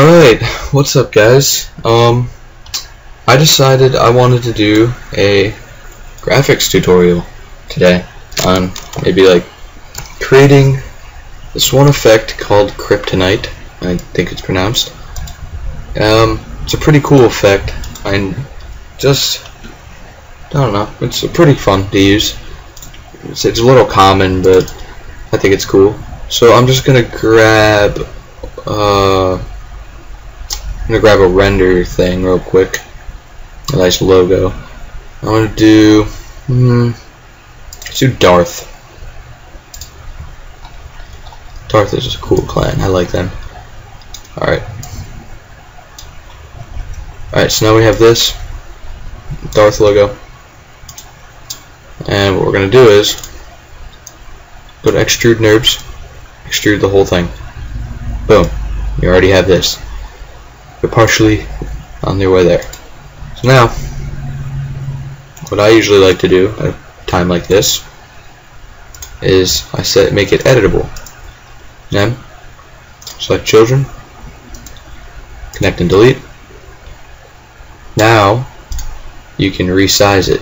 Alright, what's up guys? I decided I wanted to do a graphics tutorial today on maybe like creating this one effect called Kryptonite, I think it's pronounced. It's a pretty cool effect. I don't know, it's pretty fun to use. It's a little common, but I think it's cool. So I'm just gonna grab a render thing real quick, a nice logo. I'm gonna do let's do Darth. Darth is a cool clan, I like them. Alright, so now we have this Darth logo, and what we're gonna do is go to extrude NURBS, extrude the whole thing. Boom, you already have this. You're partially on your way there. So now, what I usually like to do at a time like this is make it editable. Then select children, connect and delete. Now you can resize it.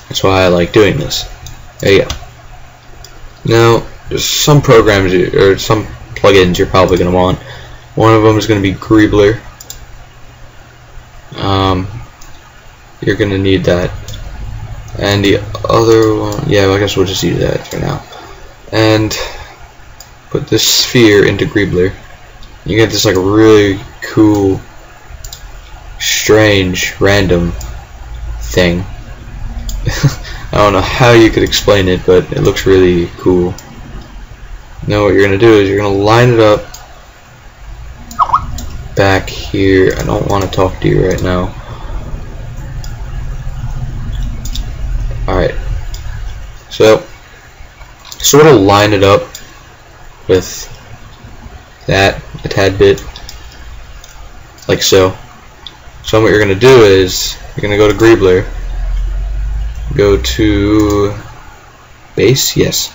That's why I like doing this. There you go. Now there's some programs or some plugins you're probably going to want. One of them is going to be Greebler. You're going to need that. And the other one, yeah, well, I guess we'll just use that for now. And put this sphere into Greebler. You get this like really cool, strange, random thing. I don't know how you could explain it, but it looks really cool. Now what you're going to do is you're going to line it up back here. I don't want to talk to you right now. Alright, so sort of line it up with that a tad bit, like so. So what you're going to do is you're going to go to Greebler, go to base, yes.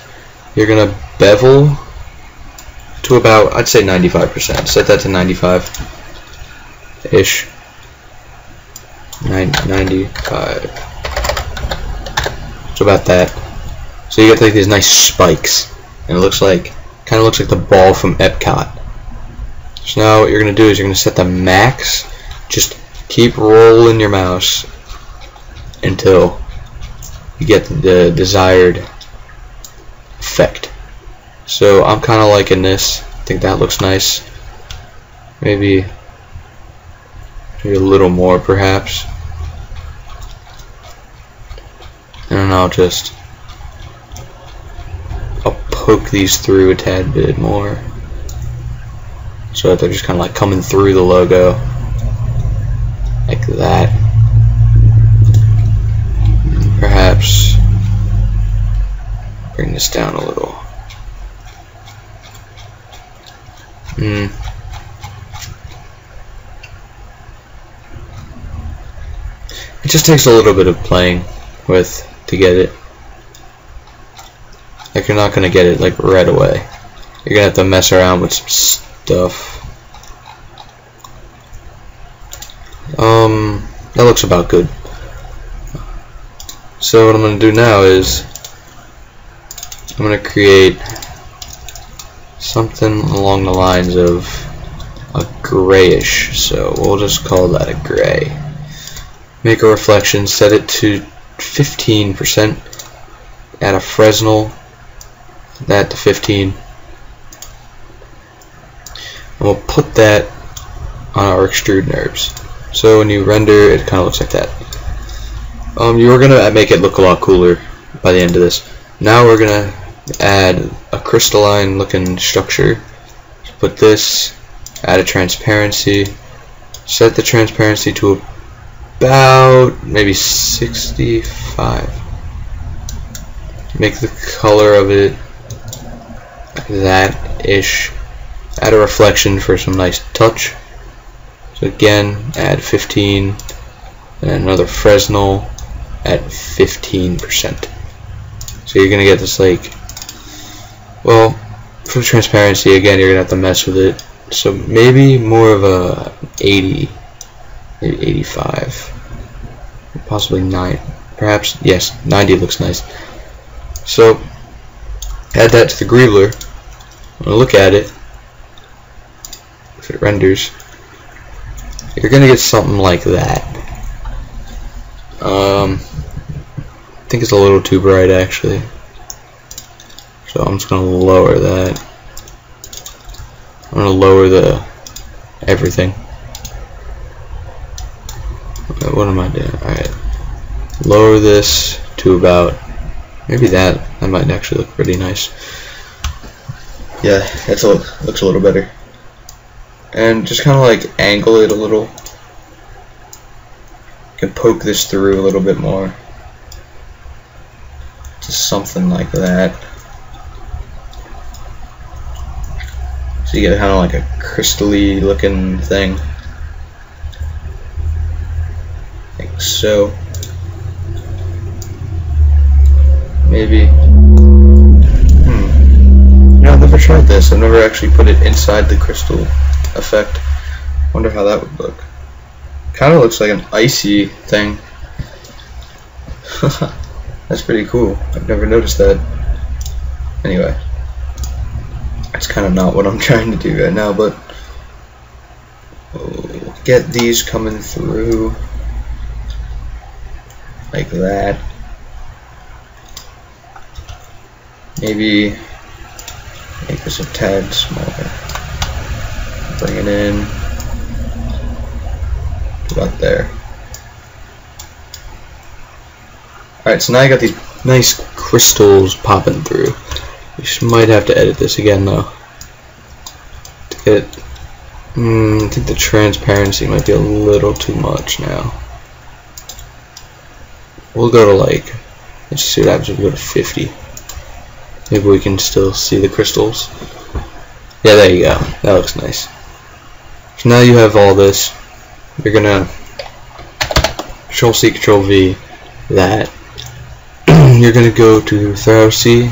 You're going to bevel to about, I'd say 95%. Set that to 95-ish. 95. So about that. So you get like these nice spikes, and it looks like, kind of looks like the ball from Epcot. So now what you're gonna do is you're gonna set the max. Just keep rolling your mouse until you get the desired effect. So I'm kind of liking this. I think that looks nice. Maybe a little more, perhaps. And I'll poke these through a tad bit more, so that they're just kind of like coming through the logo, like that. Perhaps bring this down a little. It just takes a little bit of playing with to get it. Like, you're not gonna get it like right away. You're gonna have to mess around with some stuff. That looks about good. So what I'm gonna do now is I'm gonna create something along the lines of a grayish, so we'll just call that a gray. Make a reflection, set it to 15%, add a Fresnel, that to 15, and we'll put that on our extrude NURBS. So when you render, it kind of looks like that. You're gonna make it look a lot cooler by the end of this. Now we're gonna add a crystalline looking structure. So put this, add a transparency, set the transparency to about maybe 65. Make the color of it like that-ish. Add a reflection for some nice touch. So again, add 15, and another Fresnel at 15%. So you're gonna get this like, well, for transparency again, you're gonna have to mess with it So maybe more of a 80, maybe 85, possibly 9. Perhaps, yes, 90 looks nice. So add that to the Greebler. I'm going to look at it. If it renders, you're going to get something like that. I think it's a little too bright actually. So I'm just going to lower that. I'm going to lower the everything. What am I doing? Alright. Lower this to about maybe that. That might actually look pretty nice. Yeah, looks a little better. And just kind of like angle it a little. You can poke this through a little bit more. Just something like that. So you get kind of like a crystally looking thing. Like so. Maybe. Yeah, I've never tried this. I've never actually put it inside the crystal effect. Wonder how that would look. Kind of looks like an icy thing. That's pretty cool. I've never noticed that. Anyway, that's kind of not what I'm trying to do right now, but we'll get these coming through like that. Maybe make this a tad smaller. Bring it in to about there. Alright, so now I got these nice crystals popping through. You might have to edit this again though. To get, I think the transparency might be a little too much now. We'll go to like, let's see what happens if we go to 50. Maybe we can still see the crystals. Yeah, there you go. That looks nice. So now you have all this. You're gonna Control C, Control V that. You're gonna go to Throw C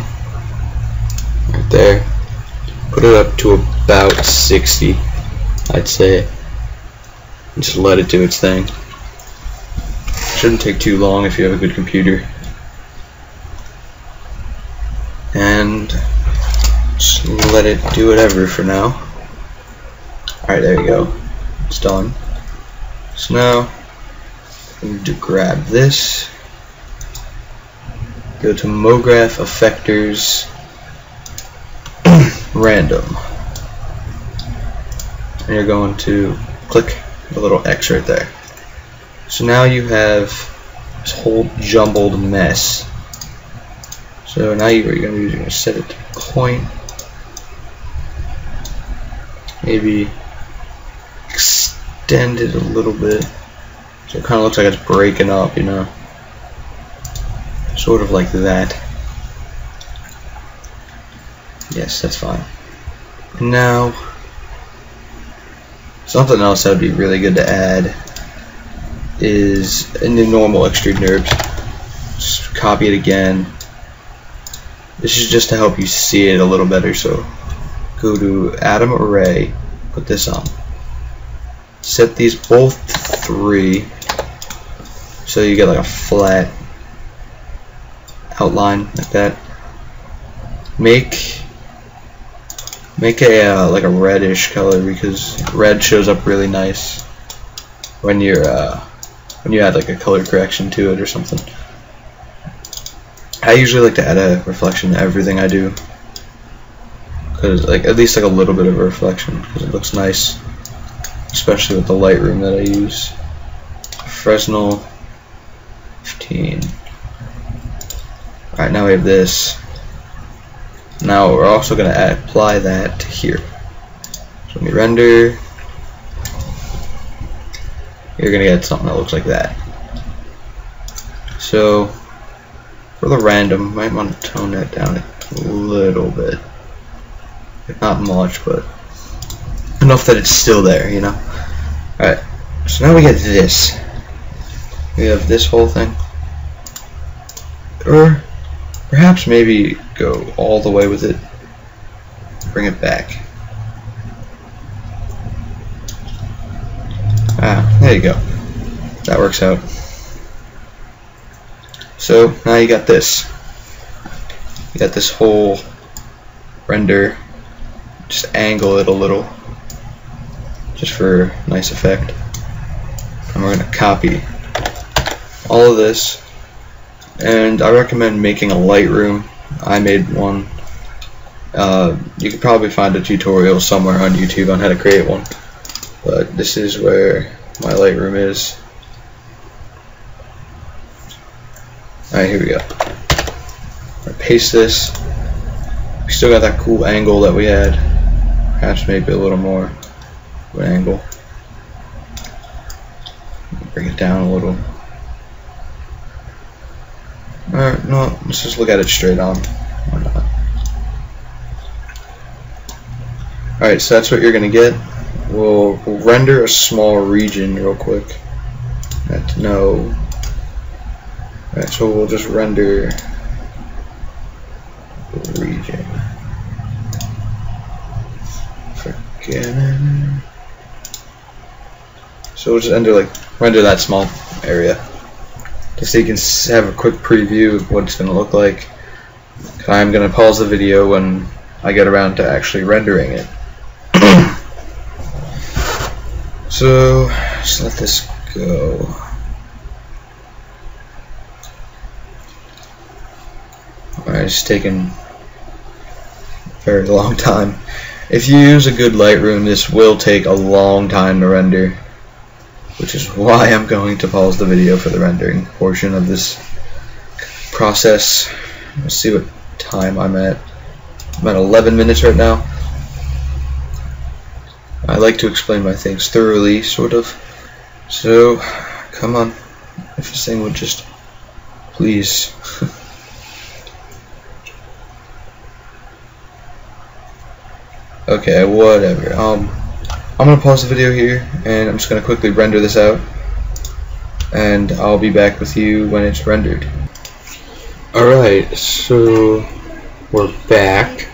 right there. Put it up to about 60, I'd say. And just let it do its thing. Shouldn't take too long if you have a good computer. And just let it do whatever for now. Alright, there you go. It's done. So now I need to grab this, go to MoGraph Effectors, Random, and you're going to click the little X right there. So now you have this whole jumbled mess. So now what you're going to do is you're going to set it to point. Maybe extend it a little bit so it kind of looks like it's breaking up, you know, sort of like that. Yes, that's fine. And now something else that would be really good to add is in the normal extrude NURBS. Just copy it again. This is just to help you see it a little better, so go to Atom Array, put this on. Set these both to 3 so you get like a flat outline like that. Make a like a reddish color, because red shows up really nice when you add like a color correction to it or something. I usually like to add a reflection to everything I do, because like at least like a little bit of a reflection, because it looks nice, especially with the Lightroom that I use. Fresnel 15. Alright, now we have this. Now we're also going to apply that to here. So when you render, you're going to get something that looks like that. So for the random, you might want to tone that down a little bit. Like not much, but enough that it's still there, you know. Alright, so now we get this. We have this whole thing. Or perhaps maybe go all the way with it. Bring it back. There you go. That works out. So now you got this. You got this whole render. Just angle it a little, just for a nice effect. And we're going to copy all of this. And I recommend making a Lightroom. I made one. You could probably find a tutorial somewhere on YouTube on how to create one. But this is where my Lightroom is. Alright, here we go. I'm gonna paste this. We still got that cool angle that we had. Perhaps maybe a little more of an angle. Bring it down a little. Alright, no, let's just look at it straight on. Why not? Alright, so that's what you're gonna get. We'll render a small region real quick. That's no. Alright, so we'll just render the region. Forget it. So we'll just render that small area, just so you can have a quick preview of what it's going to look like. I'm going to pause the video when I get around to actually rendering it. So just let this go. Alright, it's taken a very long time. If you use a good Lightroom, this will take a long time to render, which is why I'm going to pause the video for the rendering portion of this process. Let's see what time I'm at. I'm at 11 minutes right now. I like to explain my things thoroughly, sort of. So, come on. If this thing would just please. Okay, whatever. I'm gonna pause the video here, and I'm just gonna quickly render this out, and I'll be back with you when it's rendered. Alright, so we're back.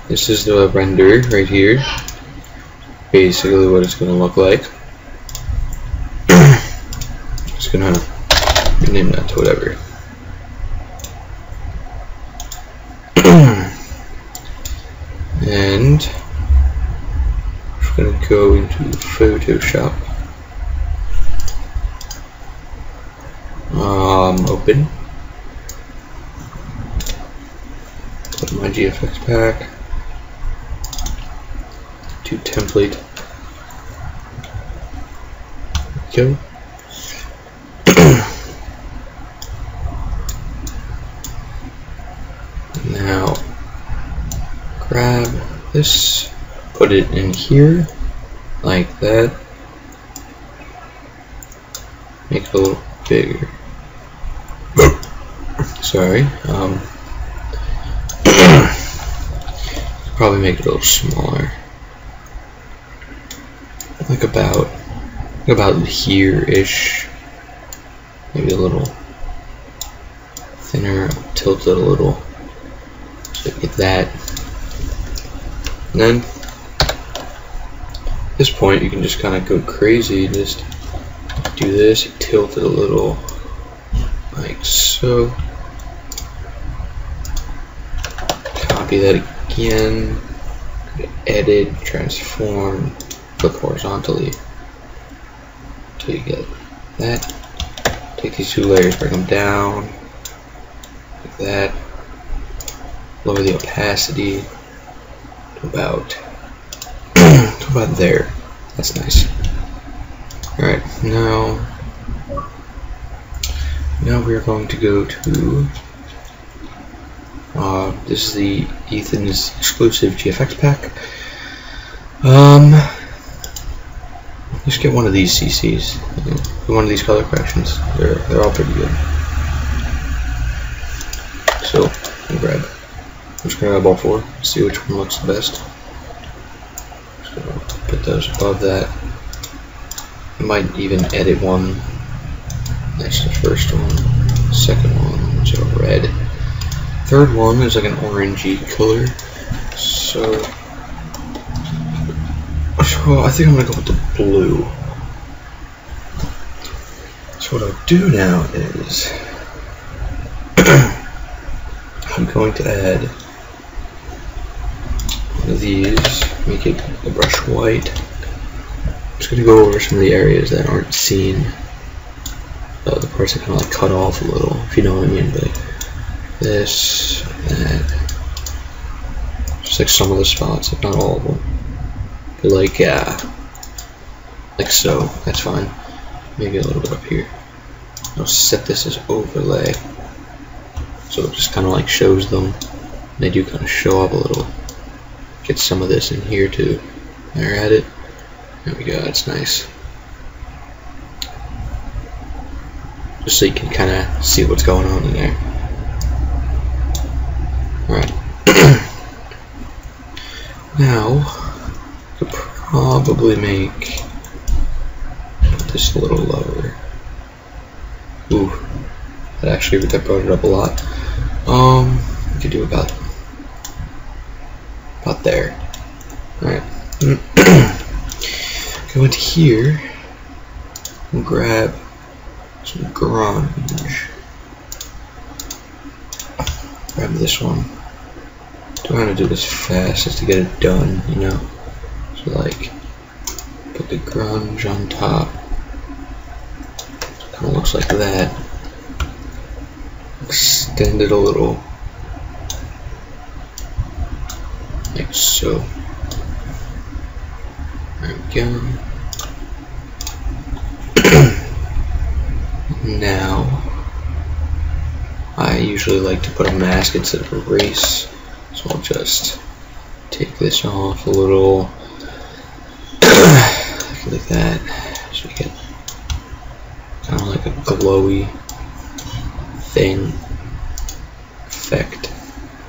This is the render right here. Basically what it's gonna look like. Just gonna rename that to whatever. And going to go into Photoshop, open, put my GFX pack, to template, go. Now grab this, put it in here like that, make it a little bigger. Sorry, probably make it a little smaller, like about here-ish, maybe a little thinner, tilt it a little, so you get that. And then at this point you can just kind of go crazy, just do this, tilt it a little like so, copy that again, edit, transform, look horizontally until you get that. Take these two layers, bring them down like that, lower the opacity to about there. That's nice. Alright, now we're going to go to this is the Ethan's exclusive GFX pack. Just get one of these CCs, one of these color corrections. They're all pretty good. So I'm just gonna grab all four, see which one looks the best. Put those above that. I might even edit one. That's the first one. Second one is a red. Third one is like an orangey color. So I think I'm gonna go with the blue. So what I'll do now is I'm going to add one of these, make it the brush white. I'm just going to go over some of the areas that aren't seen. The parts that kind of like cut off a little, if you know what I mean. Like this, that, just like some of the spots, if not all of them. But like so, that's fine. Maybe a little bit up here. I'll set this as overlay, so it just kind of like shows them. They do kind of show up a little. Get some of this in here too. There, at it. There we go. That's nice. Just so you can kind of see what's going on in there. Alright. Now, I could probably make this a little lower. Ooh, that brought it up a lot. We could do about there. Alright. Go into here and grab some grunge. Grab this one. Don't want to do this fast just to get it done, you know. So like, put the grunge on top. Kind of looks like that. Extend it a little, like so. There we go. Now, I usually like to put a mask instead of erase, so I'll just take this off a little, like that, so we get kind of like a glowy thing effect.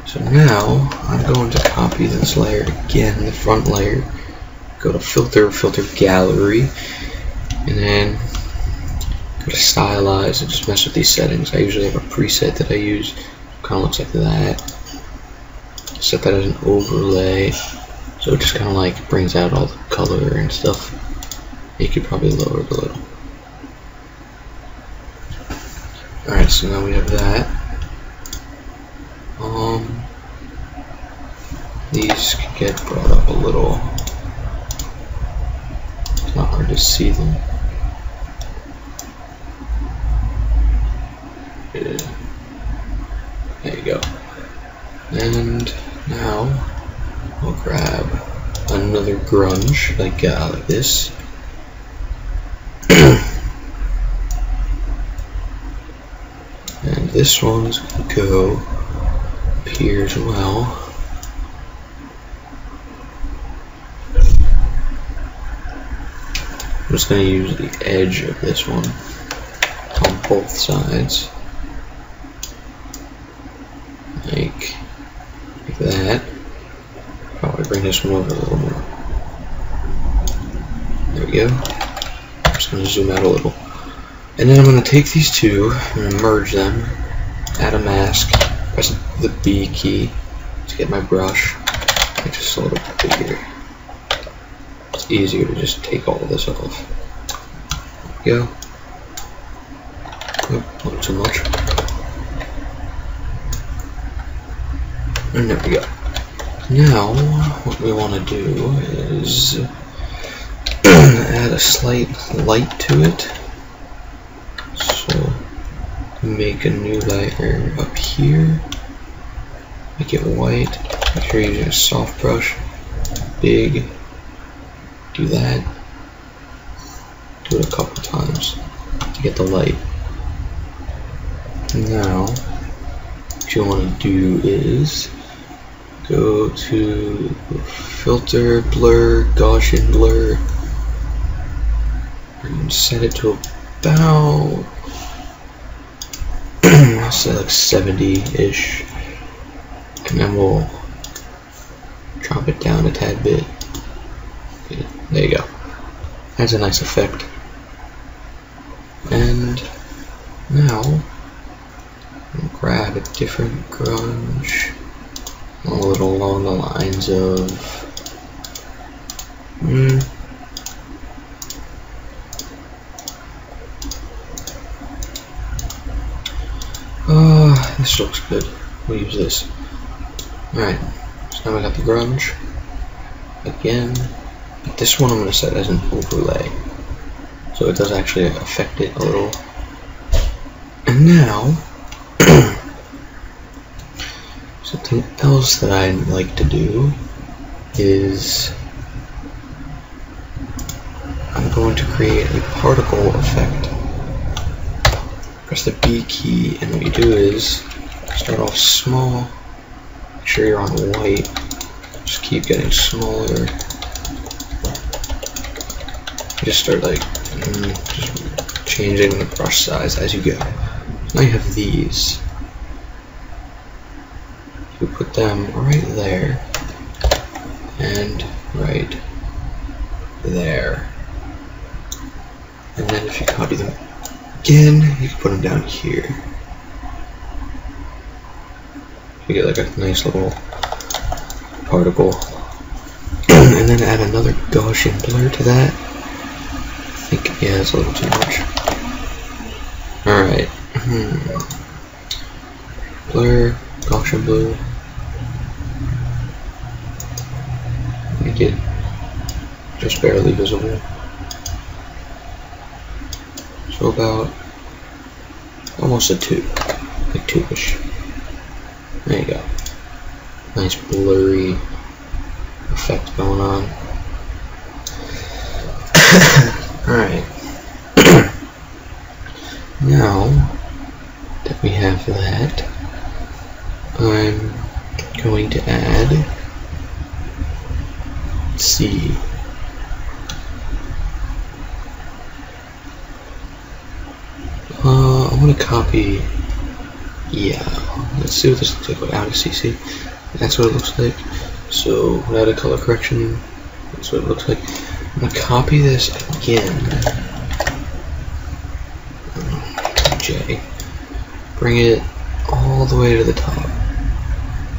So now I'm going to copy this layer again, the front layer, go to filter, filter gallery, and then go to stylize and just mess with these settings. I usually have a preset that I use, kind of looks like that. Set that as an overlay, so it just kind of like brings out all the color and stuff. You could probably lower it a little. Alright, so now we have that. These can get brought up a little. It's not hard to see them. Yeah. There you go. And now I'll grab another grunge like this. And this one's gonna go up here as well. I'm just going to use the edge of this one on both sides, like that. Probably bring this one over a little more. There we go. I'm just going to zoom out a little. And then I'm going to take these two, I'm going to merge them, add a mask, press the B key to get my brush, make it just a little bit bigger. It's easier to just take all of this off. There we go. Oh, not too much. And there we go. Now, what we want to do is add a slight light to it. So, make a new layer up here. Make it white. Make sure you're using a soft brush. Big. Do that. Do it a couple times to get the light. Now, what you want to do is go to filter, blur, Gaussian blur, and set it to about, I'll say like 70-ish, and then we'll drop it down a tad bit. There you go. That's a nice effect. And now I'll grab a different grunge, a little along the lines of this looks good. We'll use this. Alright, so now I got the grunge. Again, this one I'm going to set as an overlay, so it does actually affect it a little. And now, something else that I like to do is I'm going to create a particle effect. Press the B key, and what you do is start off small. Make sure you're on white. Just keep getting smaller. Just start like just changing the brush size as you go. Now you have these. You put them right there and right there. And then if you copy them again, you can put them down here. You get like a nice little particle. And then add another Gaussian blur to that. I think, yeah, it's a little too much. Alright. Blur, Gaussian blur. Make it just barely visible. So about almost a 2, like 2-ish. There you go. Nice blurry effect going on. Alright. Now that we have that, I'm going to add, let's see, I'm going to copy, yeah, let's see what this looks like without a CC. That's what it looks like. So without a color correction, that's what it looks like. I'm going to copy this again. J. Bring it all the way to the top.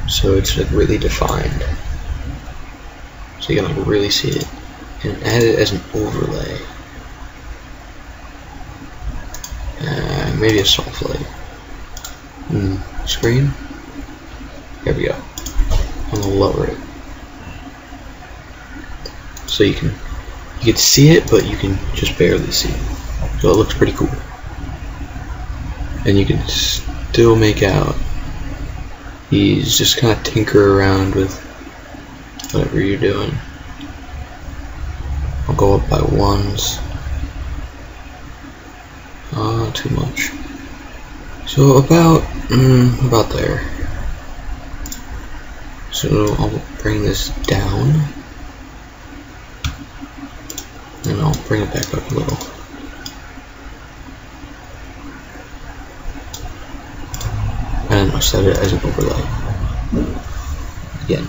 So it's like really defined. So you can like really see it. And add it as an overlay. Maybe a soft light. Screen. There we go. I'm gonna lower it. So you can see it, but you can just barely see it. So it looks pretty cool. And you can still make out. He's just kind of tinker around with whatever you're doing. I'll go up by ones. Too much. So about there. So I'll bring this down, and I'll bring it back up a little. And I'll set it as an overlay. Again.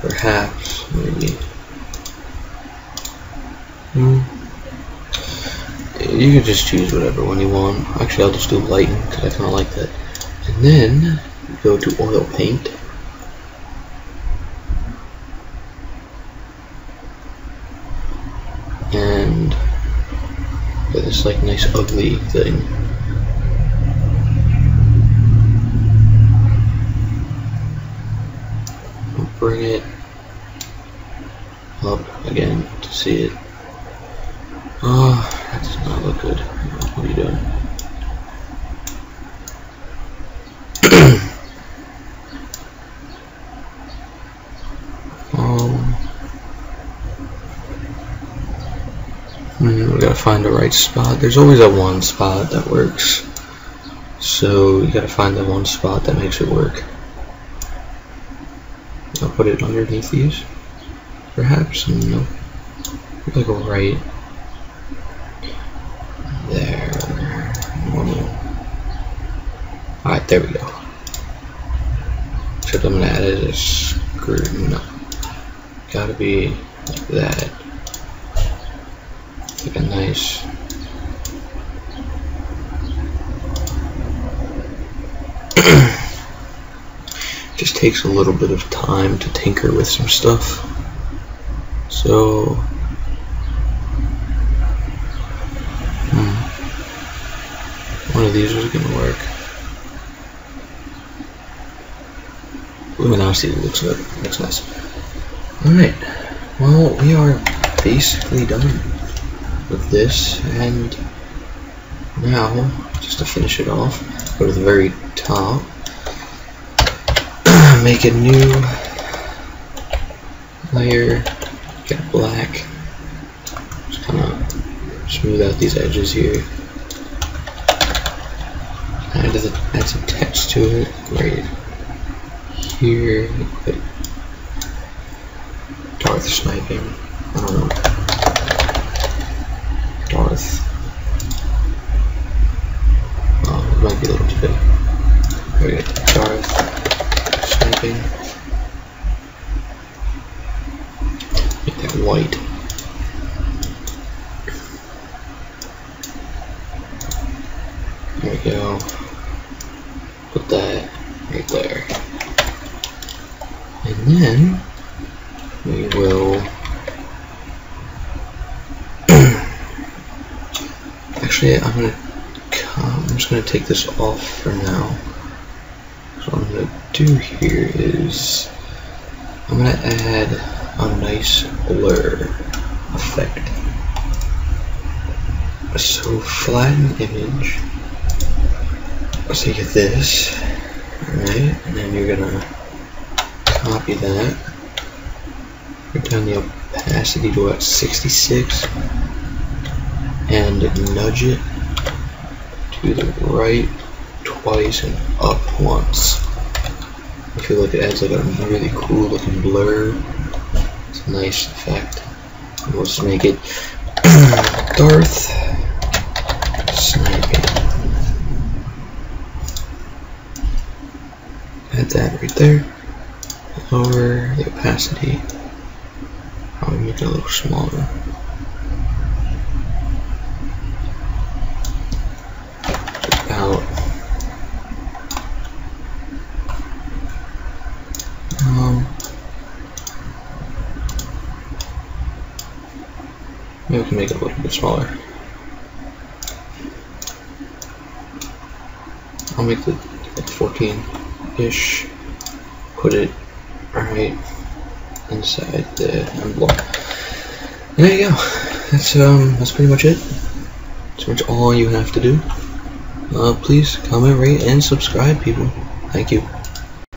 Perhaps, maybe. You can just choose whatever one you want. Actually, I'll just do lighten because I kind of like that. And then go to oil paint. And get this like nice ugly thing. I'll bring it up again to see it. Oh, that does not look good. What are you doing? We gotta find the right spot. There's always a one spot that works. So you gotta find the one spot that makes it work. I'll put it underneath these. Perhaps? No. Like right there. Normal. Alright, there we go. Except I'm gonna add it as screw. No. Gotta be like that. Like a nice. Just takes a little bit of time to tinker with some stuff. So one of of these are gonna work. Luminosity looks good. Looks nice. Alright. Well, we are basically done with this, and now, just to finish it off, go to the very top, make a new layer, get a black, just kind of smooth out these edges here, add some text to it, right here, put Darth sniping, I don't know, Darth, oh, it might be a little too big, there we go, Darth sniping, make that white, there we go, put that right there, and then we will actually I'm just gonna take this off for now. So what I'm gonna do here is I'm gonna add a nice blur effect. So flatten image. So you get this, alright, and then you're gonna copy that. Bring down the opacity to about 66 and nudge it to the right twice and up once. I feel like it adds like a really cool looking blur. It's a nice effect. And we'll just make it Darth sniping. Add that right there. Lower the opacity. Probably make it a little smaller. About maybe we can make it a little bit smaller. I'll make it like 14-ish. Put it right inside the envelope. And there you go. That's pretty much it. That's pretty much all you have to do. Please comment, rate, and subscribe, people. Thank you.